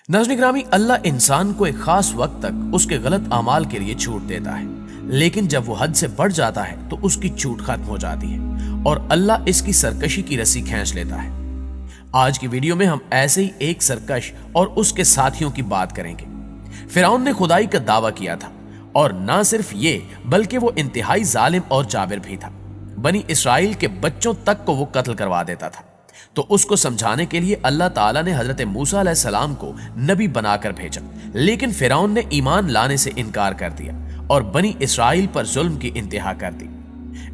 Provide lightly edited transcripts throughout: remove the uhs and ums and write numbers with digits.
नाज़रीन ग्रामी, अल्लाह इंसान को एक खास वक्त तक उसके गलत अमाल के लिए छूट देता है, लेकिन जब वो हद से बढ़ जाता है तो उसकी छूट खत्म हो जाती है और अल्लाह इसकी सरकशी की रस्सी खींच लेता है। आज की वीडियो में हम ऐसे ही एक सरकश और उसके साथियों की बात करेंगे। फिरौन ने खुदाई का दावा किया था और ना सिर्फ ये बल्कि वो इंतहाई जालिम और जाबिर भी था। बनी इसराइल के बच्चों तक को वो कत्ल करवा देता था। तो उसको समझाने के लिए अल्लाह ताला ने हजरत मूसा अलैहिस्सलाम को नबी बनाकर भेजा, लेकिन फिरौन ने ईमान लाने से इनकार कर दिया और बनी इसराइल पर जुल्म की इंतहा कर दी।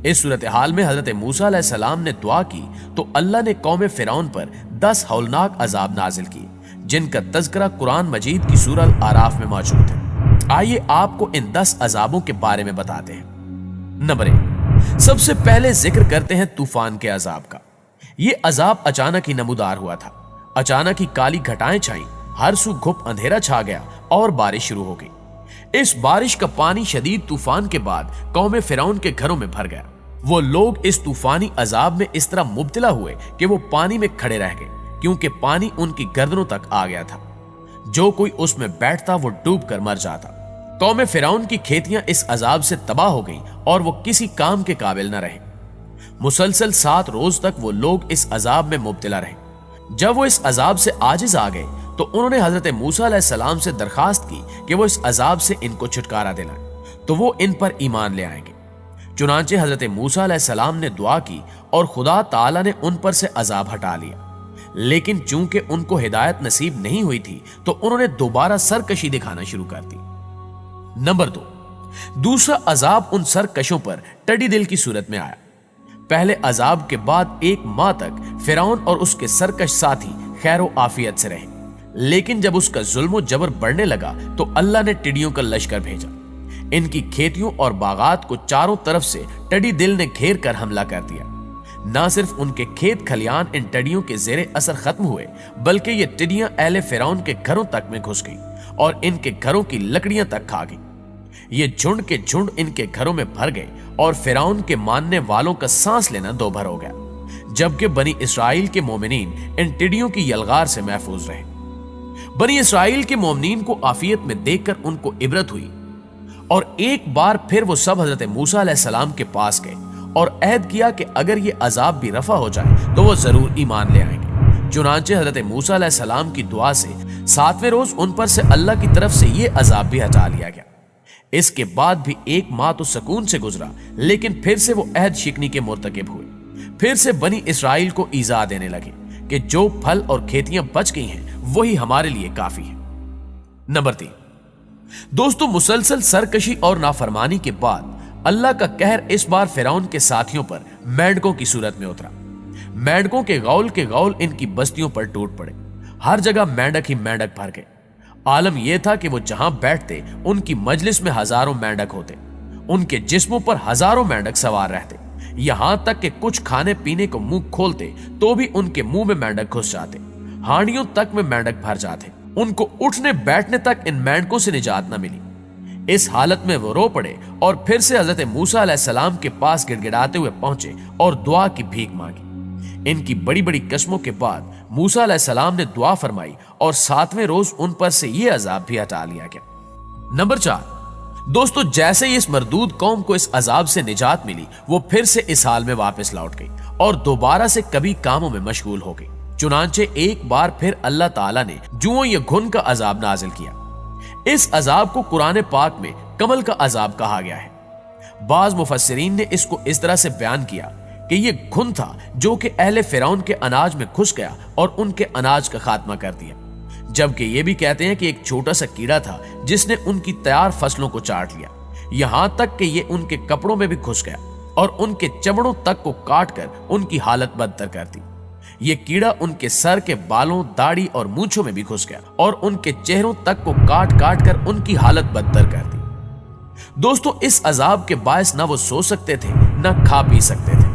इस सूरत हाल में हजरत मूसा अलैहिस्सलाम ने दुआ की तो अल्लाह ने कौम फिरौन पर 10 हौलनाक अजाब नाजिल किए, जिनका तज़किरा कुरान मजीद की सूरह अल आराफ में मौजूद है। आइए आपको इन 10 अजाबों के बारे में बताते हैं। नंबर 1, सबसे पहले जिक्र करते हैं तूफान के अजाब का। ये अजाब अचानक ही नमूदार हुआ था। अचानक ही काली घटाएं छाई, हर सू घुप अंधेरा छा गया और बारिश शुरू हो गई। इस बारिश का पानी शदीद तूफान के बाद कौम फिरौन के घरों में भर गया। वो लोग इस तूफानी अजाब में इस तरह मुब्तला हुए कि वो पानी में खड़े रह गए, क्योंकि पानी उनकी गर्दनों तक आ गया था। जो कोई उसमें बैठता वो डूब कर मर जाता। कौम फिरौन की खेतियां इस अजाब से तबाह हो गईं और वो किसी काम के काबिल न रहे। मुसलसल 7 रोज तक वो लोग इस अजाब में मुब्तला रहे। जब वो इस अजाब से आजिज आ गए तो उन्होंने हजरत मूसा अलैहिस्सलाम से दरखास्त की कि वो इस अजाब से इनको छुटकारा दिलाएं तो वो इन पर ईमान ले आएंगे। चुनांचे हजरत मूसा अलैहिस्सलाम ने दुआ की और खुदा ताला ने उन पर से अजाब हटा लिया। लेकिन चूंकि उनको हिदायत नसीब नहीं हुई थी तो उन्होंने दोबारा सरकशी दिखाना शुरू कर दी। नंबर 2, दूसरा अजाब उन सरकशों पर टडी दिल की सूरत में आया। पहले अजाब के बाद 1 माह तक फिरौन और उसके सरकश साथी खैरो आफियत से रहे, लेकिन जब उसका जुल्म जबर बढ़ने लगा तो अल्लाह ने टिड्डियों का लश्कर भेजा। इनकी खेतियों और बागात को चारों तरफ से टडी दिल ने घेर कर हमला कर दिया। ना सिर्फ उनके खेत खलियान इन टिड्डियों के जेरे असर खत्म हुए, बल्कि ये टिड्डियां अहले फिरौन के घरों तक में घुस गई और इनके घरों की लकड़ियां तक खा गई। ये झुंड के झुंड इनके घरों में भर गए और फिरौन के मानने वालों का सांस लेना दोभर हो गया, जबकि बनी इसराइल के मोमिनीन इन टिड्डियों की यलगार से महफूज रहे। बनी इसराइल के मोमिनीन को आफियत में देखकर उनको इबरत हुई और एक बार फिर वो सब हजरत मूसा अलैहिस्सलाम के पास गए और अहद किया कि अगर ये अजाब भी रफा हो जाए तो वो जरूर ईमान ले आएंगे। चुनांचे हजरत मूसा अलैहिस्सलाम की दुआ से 7वें रोज उन पर से अल्लाह की तरफ से ये अजाब भी हटा लिया गया। इसके बाद भी 1 माह तो सुकून से गुजरा, लेकिन फिर से वो अहद शिकनी के मुर्तकिब हुए। फिर से बनी इसराइल को ईजा देने लगे कि जो फल और खेतियां बच गई हैं वही हमारे लिए काफी है। नंबर 3, दोस्तों, मुसलसल सरकशी और नाफरमानी के बाद अल्लाह का कहर इस बार फिरौन के साथियों पर मेंढकों की सूरत में उतरा। मेंढकों के गौल इनकी बस्तियों पर टूट पड़े। हर जगह मेंढक ही मेंढक भर गए। आलम यह था कि वो जहां बैठते उनकी मजलिस में हजारों मेंढक होते, उनके जिस्मों पर हजारों मेंढक सवार रहते, यहां तक कि कुछ खाने पीने को मुंह खोलते तो भी उनके मुंह में मेंढक घुस जाते, हांडियों तक में मेंढक भर जाते। उनको उठने बैठने तक इन मेंढकों से निजात न मिली। इस हालत में वो रो पड़े और फिर से हजरत मूसा अलैहिस्सलाम के पास गिड़गिड़ाते हुए पहुंचे और दुआ की भीख मांगी। इनकी बड़ी बड़ी कस्मों के बाद मूसा अलैहिस्सलाम ने दुआ फरमाई और 7वें रोज उन पर से यह अजाब भी हटा लिया गया। नंबर 4, दोस्तों, जैसे ही इस मरदूद कौम को इस अजाब से निजात मिली, वो फिर से इस हाल में वापस लौट गई और दोबारा से कभी कामों में मशगूल हो गई। चुनांचे एक बार फिर अल्लाह ताला ने जुओं या घुन का अजाब नाजिल किया। इस अजाब को कुरान पाक में कमल का अजाब कहा गया है। बाज मुफस्सिरीन ने इसको इस तरह से बयान किया कि ये घुन था जो कि अहले फिरौन के अनाज में घुस गया और उनके अनाज का खात्मा कर दिया। जबकि ये भी कहते हैं कि एक छोटा सा कीड़ा था जिसने उनकी तैयार फसलों को चाट लिया, यहां तक कि ये उनके कपड़ों में भी घुस गया और उनके चमड़ों तक को काट कर उनकी हालत बदतर कर दी। ये कीड़ा उनके सर के बालों, दाढ़ी और मूंछों में भी घुस गया और उनके चेहरों तक को काट काट कर उनकी हालत बदतर कर दी। दोस्तों, इस अजाब के बायस ना वो सो सकते थे ना खा पी सकते थे।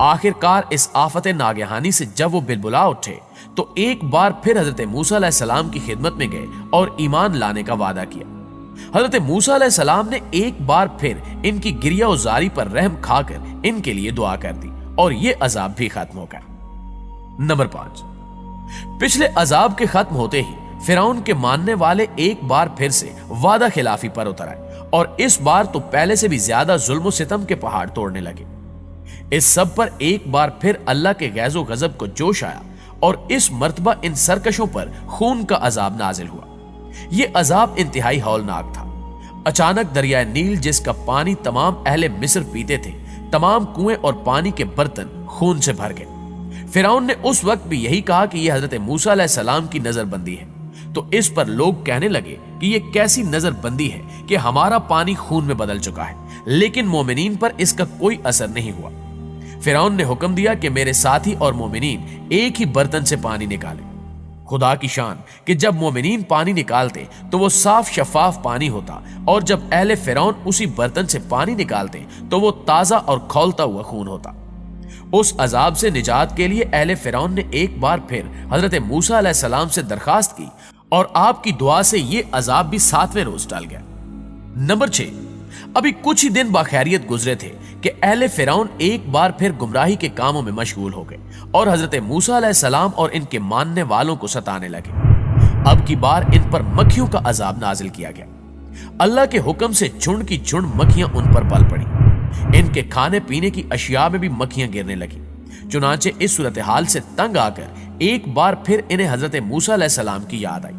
आखिरकार इस आफत नागहानी से जब वो बिलबुला उठे तो एक बार फिर हजरत मूसा अलैहिस्सलाम की खिदमत में गए और ईमान लाने का वादा किया। हजरत मूसा अलैहिस्सलाम ने एक बार फिर इनकी गिरिया उजारी पर रहम खाकर इनके लिए दुआ कर दी और ये अजाब भी खत्म हो गया। नंबर 5, पिछले अजाब के खत्म होते ही फिरौन के मानने वाले एक बार फिर से वादा खिलाफी पर उतर आए और इस बार तो पहले से भी ज्यादा जुल्म सितम के पहाड़ तोड़ने लगे। इस सब पर एक बार फिर अल्लाह के गैज़ो गजब को जोश आया और इस मर्तबा इन सरकशों पर खून का अजाब नाजिल हुआ। यह अजाब इंतहाई हौलनाक था। अचानक दरिया नील, जिसका पानी तमाम अहले मिस्र पीते थे, तमाम कुएं और पानी के बर्तन खून से भर गए। फिरौन ने उस वक्त भी यही कहा कि यह हजरत मूसा अलैहिस्सलाम की नजरबंदी है। तो इस पर लोग कहने लगे कि यह कैसी नजरबंदी है कि हमारा पानी खून में बदल चुका है, लेकिन मोमिनीन पर इसका कोई असर नहीं हुआ। फिरौन ने हुक्म दिया कि मेरे साथी और मोमिनीन एक ही बर्तन से पानी निकालें। खुदा की शान कि जब मोमिनीन पानी निकालते तो वो साफ शफाफ पानी होता, और जब अहले फिरौन उसी बर्तन से पानी निकालते तो वो ताजा और खौलता हुआ खून होता। उस अजाब से निजात के लिए अहले फिरौन ने एक बार फिर हजरत मूसा अलैहिस्सलाम से दरखास्त की और आपकी दुआ से ये अजाब भी 7वें रोज टल गया। नंबर 6, अभी कुछ ही दिन बाखैरियत गुजरे थे कि अहले फिरौन एक बार फिर गुमराही के कामों में मशगूल हो गए और हजरत मूसा अलैहिस्सलाम और इनके मानने वालों को सताने लगे। अब की बार इन पर मक्खियों का अजाब नाजिल किया गया। अल्लाह के हुक्म से झुंड की झुंड मक्खियां उन पर पल पड़ी। इनके खाने पीने की अशिया में भी मक्खियां गिरने लगी। चुनांचे इस सूरत हाल से तंग आकर एक बार फिर इन्हें हजरत मूसा अलैहिस्सलाम की याद आई।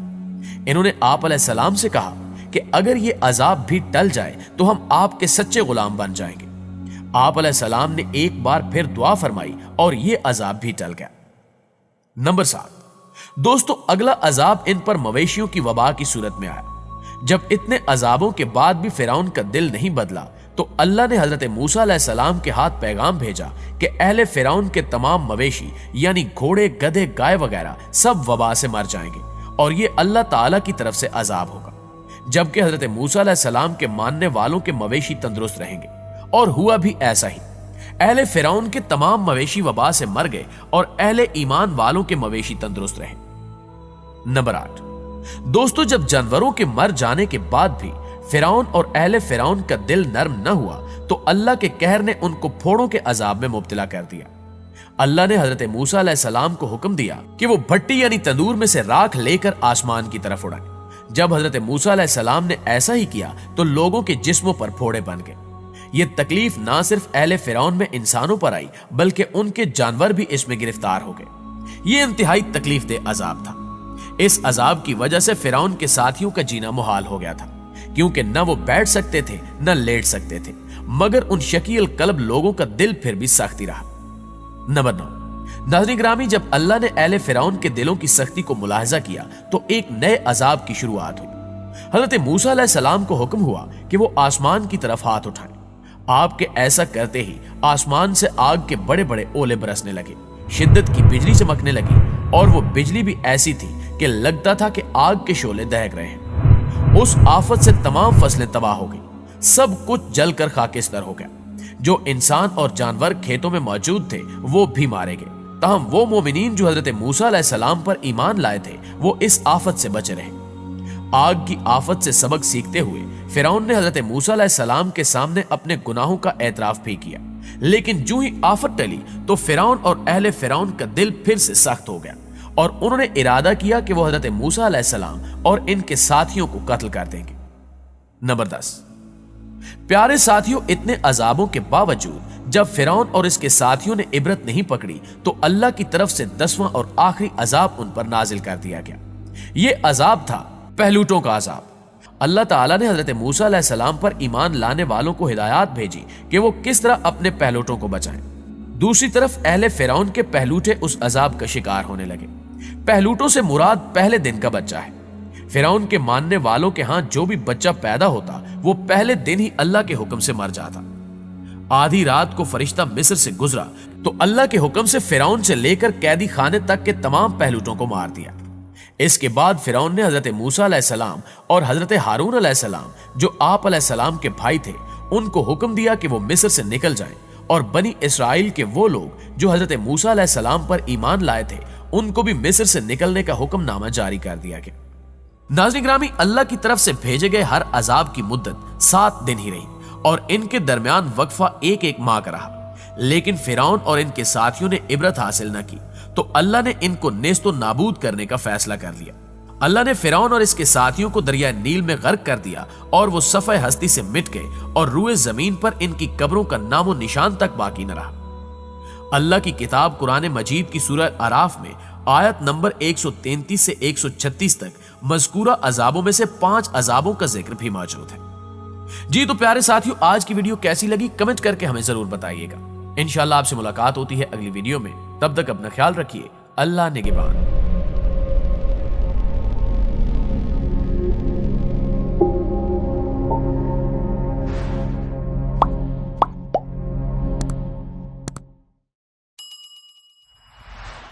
इन्होंने आप अलैहिस्सलाम से कहा कि अगर ये अजाब भी टल जाए तो हम आपके सच्चे गुलाम बन जाएंगे। आप अलैहिस्सलाम ने एक बार फिर दुआ फरमाई और ये अजाब भी टल गया। नंबर 7, दोस्तों, अगला अजाब इन पर मवेशियों की वबा की सूरत में आया। जब इतने अजाबों के बाद भी फिरौन का दिल नहीं बदला तो अल्लाह ने हजरत मूसा अलैहिस्सलाम के हाथ पैगाम भेजा कि अहले फिरौन के तमाम मवेशी यानी घोड़े, गधे, गाय वगैरह सब वबा से मर जाएंगे और ये अल्लाह ताला की तरफ से अजाब होगा। जबकि हजरत मूसा अलैहिस्सलाम के मानने वालों के मवेशी तंदुरुस्त रहेंगे, और हुआ भी ऐसा ही। अहले फिरौन के तमाम मवेशी वबा से मर गए और अहले ईमान वालों के मवेशी तंदुरुस्त रहे। नंबर 8, दोस्तों, जब जानवरों के मर जाने के बाद भी फिरौन और अहले फिरौन का दिल नर्म न हुआ तो अल्लाह के कहर ने उनको फोड़ों के अजाब में मुब्तला कर दिया। अल्लाह ने हजरत मूसा अलैहिस्सलाम को हुक्म दिया कि वो भट्टी यानी तंदूर में से राख लेकर आसमान की तरफ उड़ाए। जब हजरत मूसा अलैहिस्सलाम ने ऐसा ही किया तो लोगों के जिस्मों पर फोड़े बन गए। ये तकलीफ ना सिर्फ अहले फिरौन में इंसानों पर आई बल्कि उनके जानवर भी इसमें गिरफ्तार हो गए। ये इंतहाई तकलीफ दे अजाब था। इस अजाब की वजह से फिरौन के साथियों का जीना मुहाल हो गया था, क्योंकि न वो बैठ सकते थे न लेट सकते थे, मगर उन शकील कल्ब लोगों का दिल फिर भी सख्ती रहा। नंबर 9, नाज़रीन ग्रामी, जब अल्लाह ने अहले फिरौन के दिलों की सख्ती को मुलाहजा किया तो एक नए अजाब की शुरुआत हुई। हजरत मूसा अलैहिस्सलाम को हुक्म हुआ कि वो आसमान की तरफ हाथ उठाएं। आपके ऐसा करते ही आसमान से आग के बड़े बड़े ओले बरसने लगे, शिद्दत की बिजली चमकने लगी और वो बिजली भी ऐसी थी कि लगता था कि आग के शोले दहक रहे हैं। उस आफत से तमाम फसलें तबाह हो गई, सब कुछ जलकर खाकिस्तर हो गया। जो इंसान और जानवर खेतों में मौजूद थे वो भी मारे गए। ताहम वो मोमिनीन जो हजरत मूसा अलैहिस्सलाम पर ईमान लाए थे वो इस आफत से बचे रहे। आग की आफत से सबक सीखते हुए फिरौन ने हजरत मूसा अलैहिस्सलाम के सामने अपने गुनाहों का एतराफ भी किया, लेकिन जो ही आफत टली तो फिरौन और अहले फिरौन का दिल फिर से सख्त हो गया और उन्होंने इरादा किया कि वो हजरत मूसा अलैहिस्सलाम और इनके साथियों को कत्ल कर देंगे। नंबर 10, प्यारे साथियों, इतने अजाबों के बावजूद जब फिरौन और इसके साथियों ने इबरत नहीं पकड़ी तो अल्लाह की तरफ से 10वां और आखिरी अजाब उन पर नाजिल कर दिया गया। यह अजाब था पहलूटों का अजाब। अल्लाह ताला ने हजरत मूसा अलैहिस्सलाम पर ईमान लाने वालों को हिदायत भेजी कि वो किस तरह अपने पहलूटों को बचाएं। दूसरी तरफ अहले फिरौन के पहलूटे उस अजाब का शिकार होने लगे। पहलूटों से मुराद पहले दिन का बच्चा है। फिरौन के मानने वालों के हाथ जो भी बच्चा पैदा होता वो पहले दिन ही अल्लाह के हुक्म से मर जाता। आधी रात को फरिश्ता मिस्र से गुजरा तो अल्लाह के हुक्म से फिरौन से लेकर कैदी खाने तक के तमाम पहलूटों को मार दिया। इसके बाद फिरौन ने हजरत मूसा अलैहिस्सलाम और हजरत हारून अलैहिस्सलाम जो आप अलैहिस्सलाम के भाई थे उनको हुक्म दिया कि वो मिस्र से निकल जाएं और बनी इसराइल के वो लोग जो हजरत मूसा अलैहिस्सलाम पर ईमान लाए थे उनको भी मिस्र से निकलने का हुक्मनामा जारी कर दिया गया। नाज़रीन ग्रामी, अल्लाह की तरफ से भेजे गए हर अजाब की मुद्दत 7 दिन ही रही और इनके दरमियान वक्फा एक माह का रहा, लेकिन फिरौन और इनके साथियों ने इबरत हासिल न की तो अल्लाह ने इनको नेस्तो नाबूद करने का फैसला कर लिया। اللہ نے فرعون اور اس کے ساتھیوں کو دریا نیل میں غرق کر دیا اور وہ صفحہ ہستی سے مٹ گئے اور روئے زمین پر ان کی قبروں کا نام و نشان تک باقی نہ رہا۔ اللہ کی کتاب قرآن مجید کی سورہ اعراف میں آیت نمبر 133 سے 136 تک مذکورہ عذابوں میں سے 5 عذابوں کا ذکر بھی موجود ہے۔ جی تو پیارے ساتھیوں، آج کی ویڈیو کیسی لگی کمنٹ کر کے ہمیں ضرور بتائیے گا۔ انشاءاللہ آپ سے ملاقات ہوتی ہے اگلی ویڈیو میں، تب تک اپنا خیال رکھیے۔ اللہ نگہبان۔